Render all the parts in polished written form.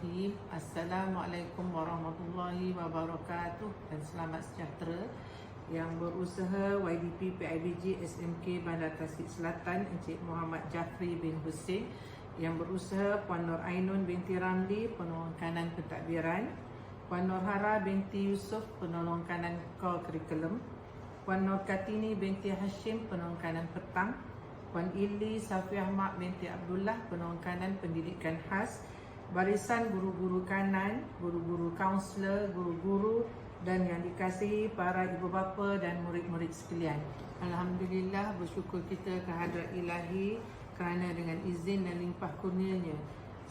Bismillahirrahmanirrahim. Assalamualaikum warahmatullahi wabarakatuh dan selamat sejahtera. Yang berusaha YDP PIBG SMK Bandar Tasik Selatan Encik Muhammad Jafri bin Hussein. Yang berusaha Puan Nur Ainun binti Ramli, penolong kanan pentadbiran. Puan Nur Hara binti Yusuf, penolong kanan kurikulum. Puan Nur Kartini binti Hashim, penolong kanan petang. Puan Ili Safiah Mak binti Abdullah, penolong kanan pendidikan khas. Barisan guru-guru kanan, guru-guru kaunselor, guru-guru dan yang dikasihi para ibu bapa dan murid-murid sekalian. Alhamdulillah, bersyukur kita kehadrat Ilahi kerana dengan izin dan limpah kurnianya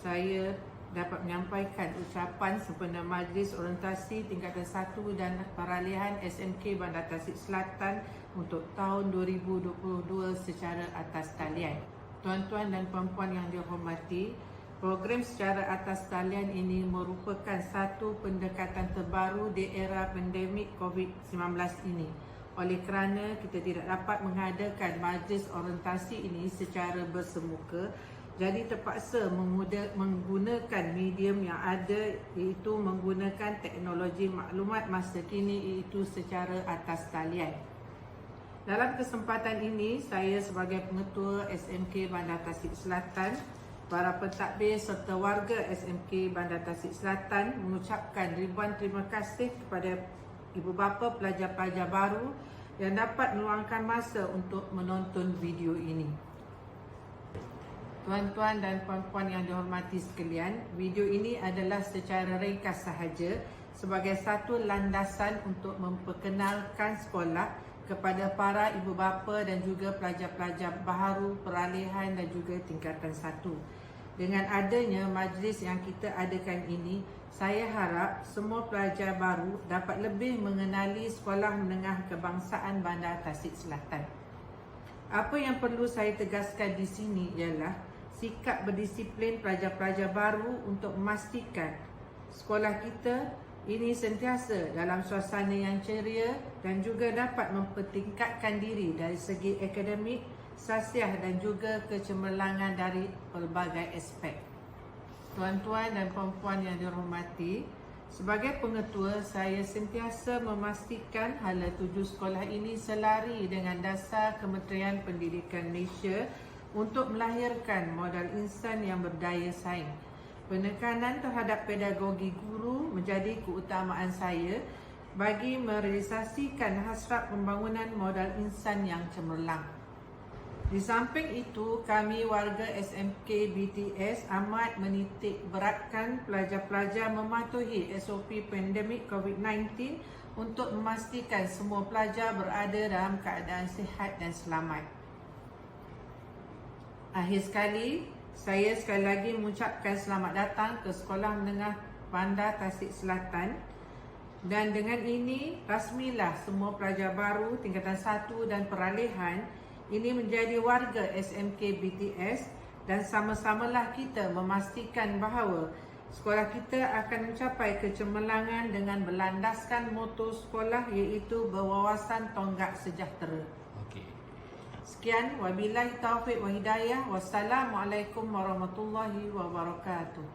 saya dapat menyampaikan ucapan sempena Majlis Orientasi Tingkatan 1 dan Peralihan SMK Bandar Tasik Selatan untuk tahun 2022 secara atas talian. Tuan-tuan dan puan-puan yang dihormati, program secara atas talian ini merupakan satu pendekatan terbaru di era pandemik COVID-19 ini. Oleh kerana kita tidak dapat mengadakan majlis orientasi ini secara bersemuka, jadi terpaksa menggunakan medium yang ada, iaitu menggunakan teknologi maklumat masa kini, iaitu secara atas talian. Dalam kesempatan ini, saya sebagai pengetua SMK Bandar Tasik Selatan, para pentadbir serta warga SMK Bandar Tasik Selatan mengucapkan ribuan terima kasih kepada ibu bapa pelajar-pelajar baru yang dapat meluangkan masa untuk menonton video ini. Tuan-tuan dan puan-puan yang dihormati sekalian, video ini adalah secara ringkas sahaja sebagai satu landasan untuk memperkenalkan sekolah kepada para ibu bapa dan juga pelajar-pelajar baru peralihan dan juga tingkatan 1. Dengan adanya majlis yang kita adakan ini, saya harap semua pelajar baru dapat lebih mengenali Sekolah Menengah Kebangsaan Bandar Tasik Selatan. Apa yang perlu saya tegaskan di sini ialah sikap berdisiplin pelajar-pelajar baru untuk memastikan sekolah kita ini sentiasa dalam suasana yang ceria dan juga dapat mempertingkatkan diri dari segi akademik, sasiah dan juga kecemerlangan dari pelbagai aspek. Tuan-tuan dan puan-puan yang dihormati, sebagai pengetua saya sentiasa memastikan hala tuju sekolah ini selari dengan dasar Kementerian Pendidikan Malaysia untuk melahirkan modal insan yang berdaya saing. Penekanan terhadap pedagogi guru menjadi keutamaan saya bagi merealisasikan hasrat pembangunan modal insan yang cemerlang. Di samping itu, kami warga SMK BTS amat menitik beratkan pelajar-pelajar mematuhi SOP pandemik COVID-19 untuk memastikan semua pelajar berada dalam keadaan sihat dan selamat. Akhir sekali, saya sekali lagi mengucapkan selamat datang ke Sekolah Menengah Bandar Tasik Selatan. Dan dengan ini, rasmilah semua pelajar baru tingkatan 1 dan peralihan ini menjadi warga SMK BTS dan sama-samalah kita memastikan bahawa sekolah kita akan mencapai kecemerlangan dengan berlandaskan moto sekolah, iaitu berwawasan tonggak sejahtera. Sekian, wabillahi taufiq wa hidayah. Wassalamualaikum warahmatullahi wabarakatuh.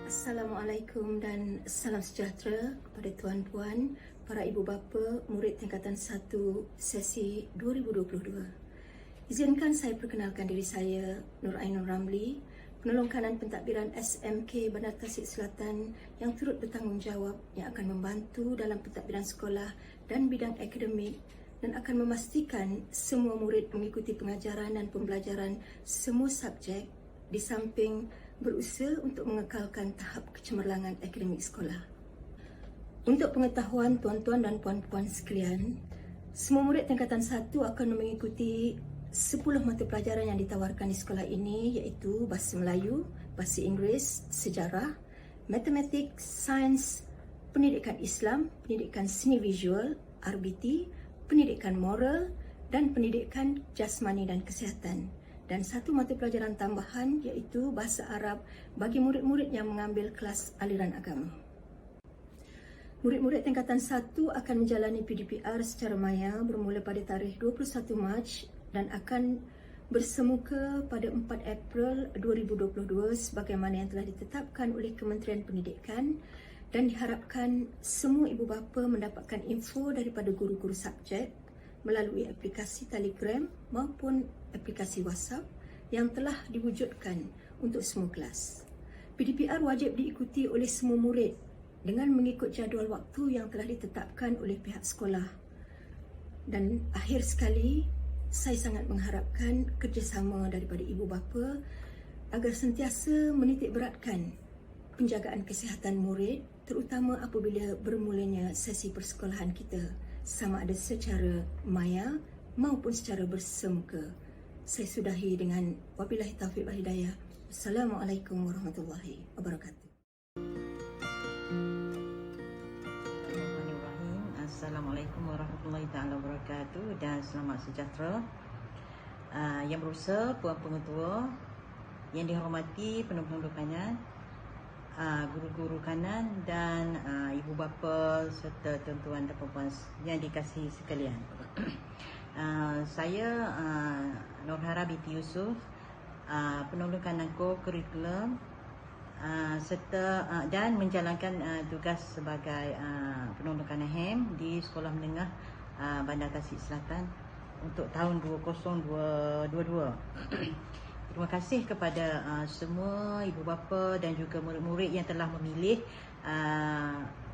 Assalamualaikum dan salam sejahtera kepada tuan-puan, para ibu bapa, murid tingkatan 1 sesi 2022. Izinkan saya perkenalkan diri saya, Nur Ainun Ramli, penolong kanan pentadbiran SMK Bandar Tasik Selatan yang turut bertanggungjawab yang akan membantu dalam pentadbiran sekolah dan bidang akademik dan akan memastikan semua murid mengikuti pengajaran dan pembelajaran semua subjek di samping berusaha untuk mengekalkan tahap kecemerlangan akademik sekolah. Untuk pengetahuan tuan-tuan dan puan-puan sekalian, semua murid tingkatan 1 akan mengikuti 10 mata pelajaran yang ditawarkan di sekolah ini, iaitu Bahasa Melayu, Bahasa Inggeris, Sejarah, Matematik, Sains, Pendidikan Islam, Pendidikan Seni Visual, RBT, Pendidikan Moral dan Pendidikan Jasmani dan Kesihatan. Dan satu mata pelajaran tambahan, iaitu Bahasa Arab bagi murid-murid yang mengambil kelas aliran agama. Murid-murid tingkatan 1 akan menjalani PDPR secara maya bermula pada tarikh 21 Mac dan akan bersemuka pada 4 April 2022 sebagaimana yang telah ditetapkan oleh Kementerian Pendidikan, dan diharapkan semua ibu bapa mendapatkan info daripada guru-guru subjek melalui aplikasi Telegram maupun aplikasi WhatsApp yang telah diwujudkan untuk semua kelas. PDPR wajib diikuti oleh semua murid dengan mengikut jadual waktu yang telah ditetapkan oleh pihak sekolah. Dan akhir sekali, saya sangat mengharapkan kerjasama daripada ibu bapa agar sentiasa menitik beratkan penjagaan kesihatan murid, terutama apabila bermulanya sesi persekolahan kita, sama ada secara maya maupun secara bersemuka. Saya sudahi dengan wabillahi taufiq wal hidayah. Assalamualaikum warahmatullahi wabarakatuh. Assalamualaikum warahmatullahi taala wabarakatuh dan selamat sejahtera. Yang berusaha, puan pengetua, yang dihormati penuh-penuh kanan, guru-guru kanan dan ibu bapa serta tuan-tuan dan puan yang dikasihi sekalian. Saya Nurhara binti Yusof, penolong kanan co-curriculum serta dan menjalankan tugas sebagai penolong kanan HEM di Sekolah Menengah Bandar Tasik Selatan untuk tahun 2022. Terima kasih kepada semua ibu bapa dan juga murid-murid yang telah memilih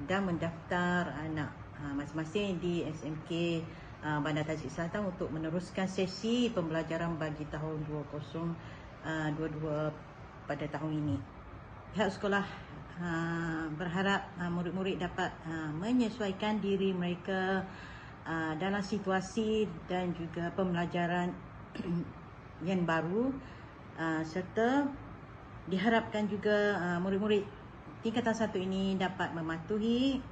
dan mendaftar anak masing-masing di SMK Bandar Tasik Selatan untuk meneruskan sesi pembelajaran bagi tahun 2022 pada tahun ini. Pihak sekolah berharap murid-murid dapat menyesuaikan diri mereka dalam situasi dan juga pembelajaran yang baru, serta diharapkan juga murid-murid tingkatan 1 ini dapat mematuhi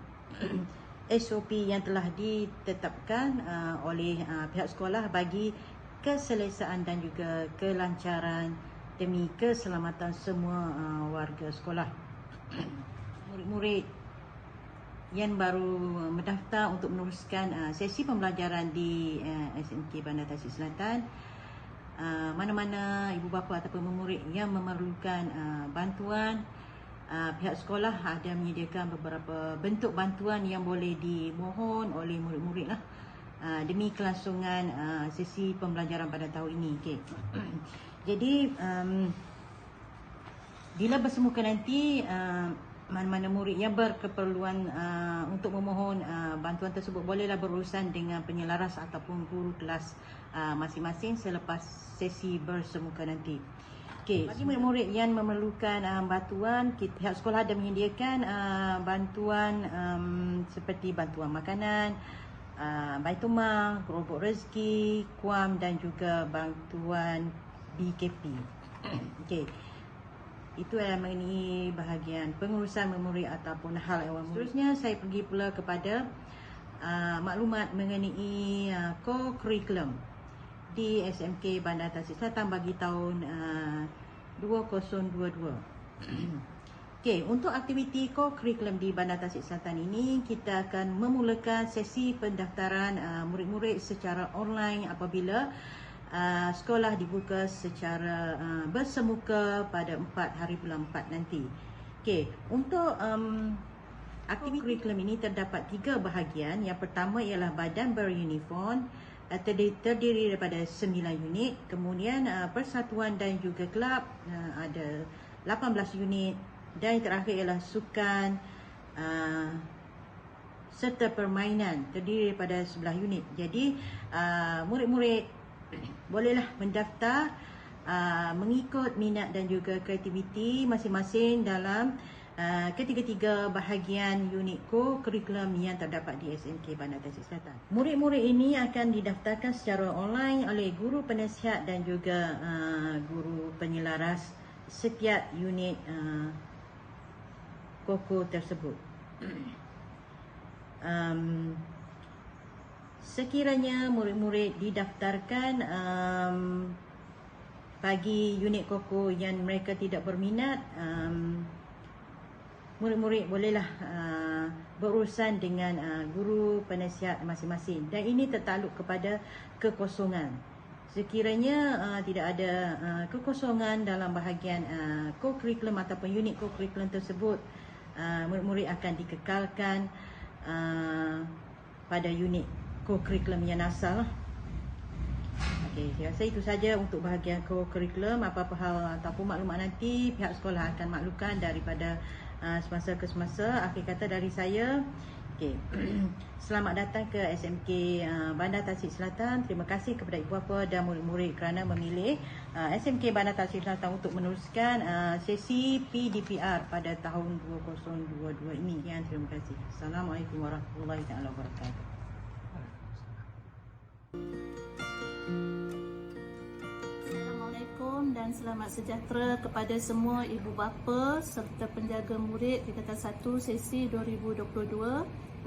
SOP yang telah ditetapkan oleh pihak sekolah bagi keselesaan dan juga kelancaran demi keselamatan semua warga sekolah. Murid-murid yang baru mendaftar untuk meneruskan sesi pembelajaran di SMK Bandar Tasik Selatan, mana-mana ibu bapa ataupun murid yang memerlukan bantuan, pihak sekolah ada menyediakan beberapa bentuk bantuan yang boleh dimohon oleh murid-murid lah, demi kelangsungan sesi pembelajaran pada tahun ini. Okay. Jadi bila bersemuka nanti, mana-mana murid yang berkeperluan untuk memohon bantuan tersebut bolehlah berurusan dengan penyelaras ataupun guru kelas masing-masing selepas sesi bersemuka nanti. Okay. Bagi murid-murid yang memerlukan bantuan, pihak sekolah ada menyediakan bantuan seperti bantuan makanan, Baitulmal, gerobok rezeki, KUAM dan juga bantuan BKP. Okay. Itu adalah mengenai bahagian pengurusan memori ataupun hal ehwal murid. Seterusnya saya pergi pula kepada maklumat mengenai co-curriculum di SMK Bandar Tasik Selatan bagi tahun 2022. Okey, untuk aktiviti co-curriculum di Bandar Tasik Selatan ini, kita akan memulakan sesi pendaftaran murid-murid secara online apabila sekolah dibuka secara bersemuka pada 4 hari bulan 4 nanti. Okey, untuk aktiviti curriculum ini terdapat 3 bahagian. Yang pertama ialah badan beruniform, terdiri daripada 9 unit. Kemudian persatuan dan juga kelab ada 18 unit. Dan yang terakhir ialah sukan serta permainan, terdiri daripada 11 unit. Jadi murid-murid bolehlah mendaftar mengikut minat dan juga kreativiti masing-masing dalam ketiga-tiga bahagian unit co-curriculum yang terdapat di SMK Bandar Tasik Selatan. Murid-murid ini akan didaftarkan secara online oleh guru penasihat dan juga guru penyelaras setiap unit koko tersebut. Sekiranya murid-murid didaftarkan bagi unit koko yang mereka tidak berminat, murid-murid bolehlah berurusan dengan guru penasihat masing-masing, dan ini tertakluk kepada kekosongan. Sekiranya tidak ada kekosongan dalam bahagian co-curriculum ataupun unit co-curriculum tersebut, murid-murid akan dikekalkan pada unit co-curriculum yang asal. Okey, saya rasa itu saja untuk bahagian co-curriculum. Apa-apa hal ataupun maklumat nanti pihak sekolah akan maklumkan daripada semasa ke semasa. Akhir kata dari saya, okey. Selamat datang ke SMK Bandar Tasik Selatan. Terima kasih kepada ibu bapa dan murid-murid kerana memilih SMK Bandar Tasik Selatan untuk meneruskan sesi PDPR pada tahun 2022 ini. Terima kasih. Assalamualaikum warahmatullahi wabarakatuh. Assalamualaikum dan selamat sejahtera kepada semua ibu bapa serta penjaga murid tingkatan 1 sesi 2022-2023.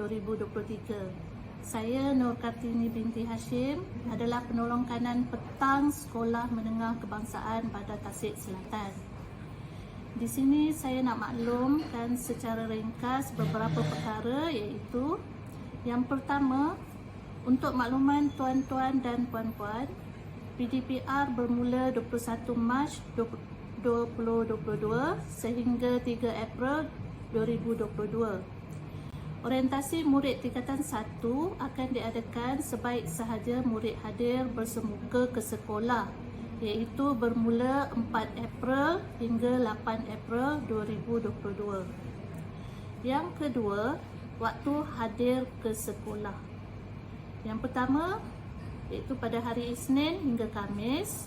Saya Nur Kartini binti Hashim adalah penolong kanan petang Sekolah Menengah Kebangsaan Bandar Tasik Selatan. Di sini saya nak maklumkan secara ringkas beberapa perkara, iaitu yang pertama, untuk makluman tuan-tuan dan puan-puan, PDPR bermula 21 Mac 2022 sehingga 3 April 2022. Orientasi murid tingkatan 1 akan diadakan sebaik sahaja murid hadir bersemuka ke sekolah, iaitu bermula 4 April hingga 8 April 2022. Yang kedua, waktu hadir ke sekolah. Yang pertama, iaitu pada hari Isnin hingga Khamis,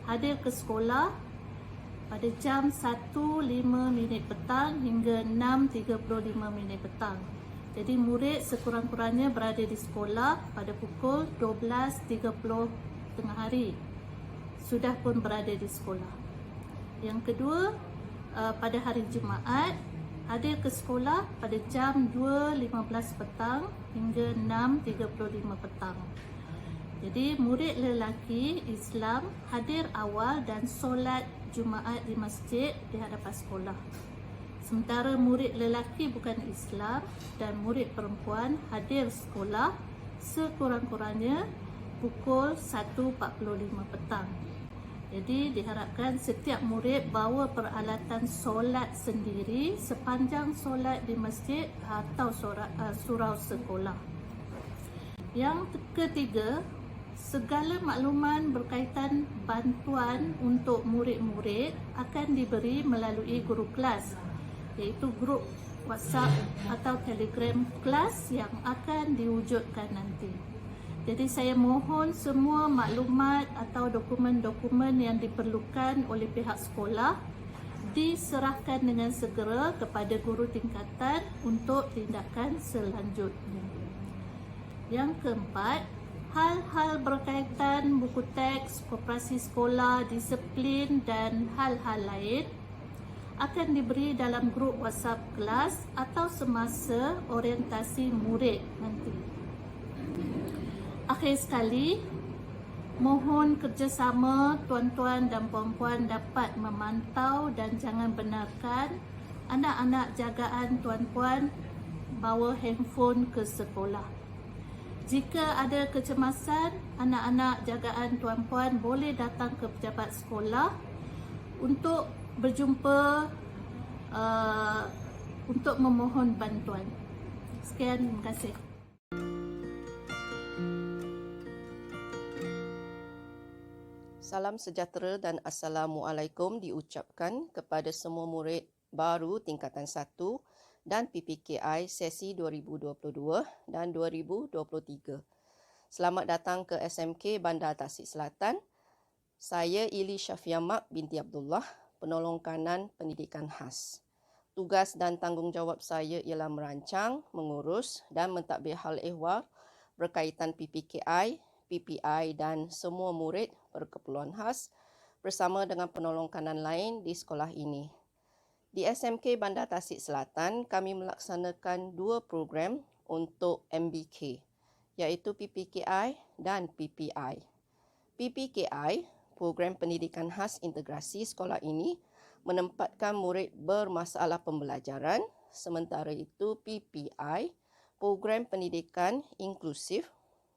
hadir ke sekolah pada jam 1.05 petang hingga 6.35 petang. Jadi murid sekurang-kurangnya berada di sekolah pada pukul 12.30 tengah hari. Sudah pun berada di sekolah. Yang kedua, pada hari Jumaat, hadir ke sekolah pada jam 2.15 petang hingga 6.35 petang. Jadi murid lelaki Islam hadir awal dan solat Jumaat di masjid di hadapan sekolah. Sementara murid lelaki bukan Islam dan murid perempuan hadir sekolah sekurang-kurangnya pukul 1.45 petang. Jadi diharapkan setiap murid bawa peralatan solat sendiri sepanjang solat di masjid atau surau sekolah. Yang ketiga, segala makluman berkaitan bantuan untuk murid-murid akan diberi melalui guru kelas, iaitu grup WhatsApp atau Telegram kelas yang akan diwujudkan nanti. Jadi saya mohon semua maklumat atau dokumen-dokumen yang diperlukan oleh pihak sekolah diserahkan dengan segera kepada guru tingkatan untuk tindakan selanjutnya. Yang keempat, hal-hal berkaitan buku teks, koperasi sekolah, disiplin dan hal-hal lain akan diberi dalam grup WhatsApp kelas atau semasa orientasi murid nanti. Akhir sekali, mohon kerjasama tuan-tuan dan puan-puan dapat memantau dan jangan benarkan anak-anak jagaan tuan-puan bawa handphone ke sekolah. Jika ada kecemasan, anak-anak jagaan tuan-puan boleh datang ke pejabat sekolah untuk berjumpa untuk memohon bantuan. Sekian, terima kasih. Salam sejahtera dan Assalamualaikum diucapkan kepada semua murid baru tingkatan 1 dan PPKI sesi 2022 dan 2023. Selamat datang ke SMK Bandar Tasik Selatan. Saya Ili Syafiah Mak binti Abdullah, penolong kanan pendidikan khas. Tugas dan tanggungjawab saya ialah merancang, mengurus dan mentadbir hal ehwal berkaitan PPKI, PPI dan semua murid berkeperluan khas bersama dengan penolong kanan lain di sekolah ini. Di SMK Bandar Tasik Selatan, kami melaksanakan 2 program untuk MBK, iaitu PPKI dan PPI. PPKI, Program Pendidikan Khas Integrasi sekolah ini, menempatkan murid bermasalah pembelajaran, sementara itu PPI, Program Pendidikan Inklusif,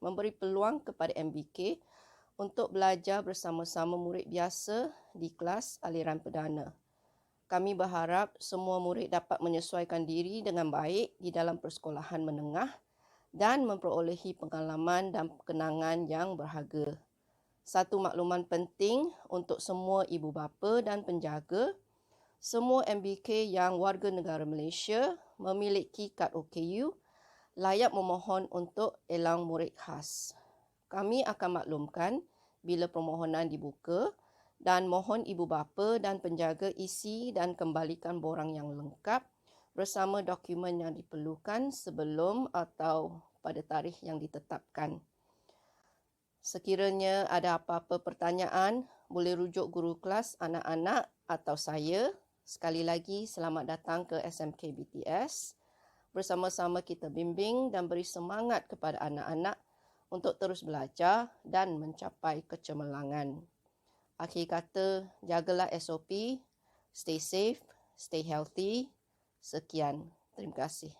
memberi peluang kepada MBK untuk belajar bersama-sama murid biasa di kelas aliran perdana. Kami berharap semua murid dapat menyesuaikan diri dengan baik di dalam persekolahan menengah dan memperolehi pengalaman dan kenangan yang berharga. Satu makluman penting untuk semua ibu bapa dan penjaga, semua MBK yang warga negara Malaysia memiliki kad OKU layak memohon untuk elang murid khas. Kami akan maklumkan bila permohonan dibuka dan mohon ibu bapa dan penjaga isi dan kembalikan borang yang lengkap bersama dokumen yang diperlukan sebelum atau pada tarikh yang ditetapkan. Sekiranya ada apa-apa pertanyaan, boleh rujuk guru kelas anak-anak atau saya. Sekali lagi, selamat datang ke SMK BTS. Bersama-sama kita bimbing dan beri semangat kepada anak-anak untuk terus belajar dan mencapai kecemerlangan. Akhir kata, jagalah SOP, stay safe, stay healthy. Sekian. Terima kasih.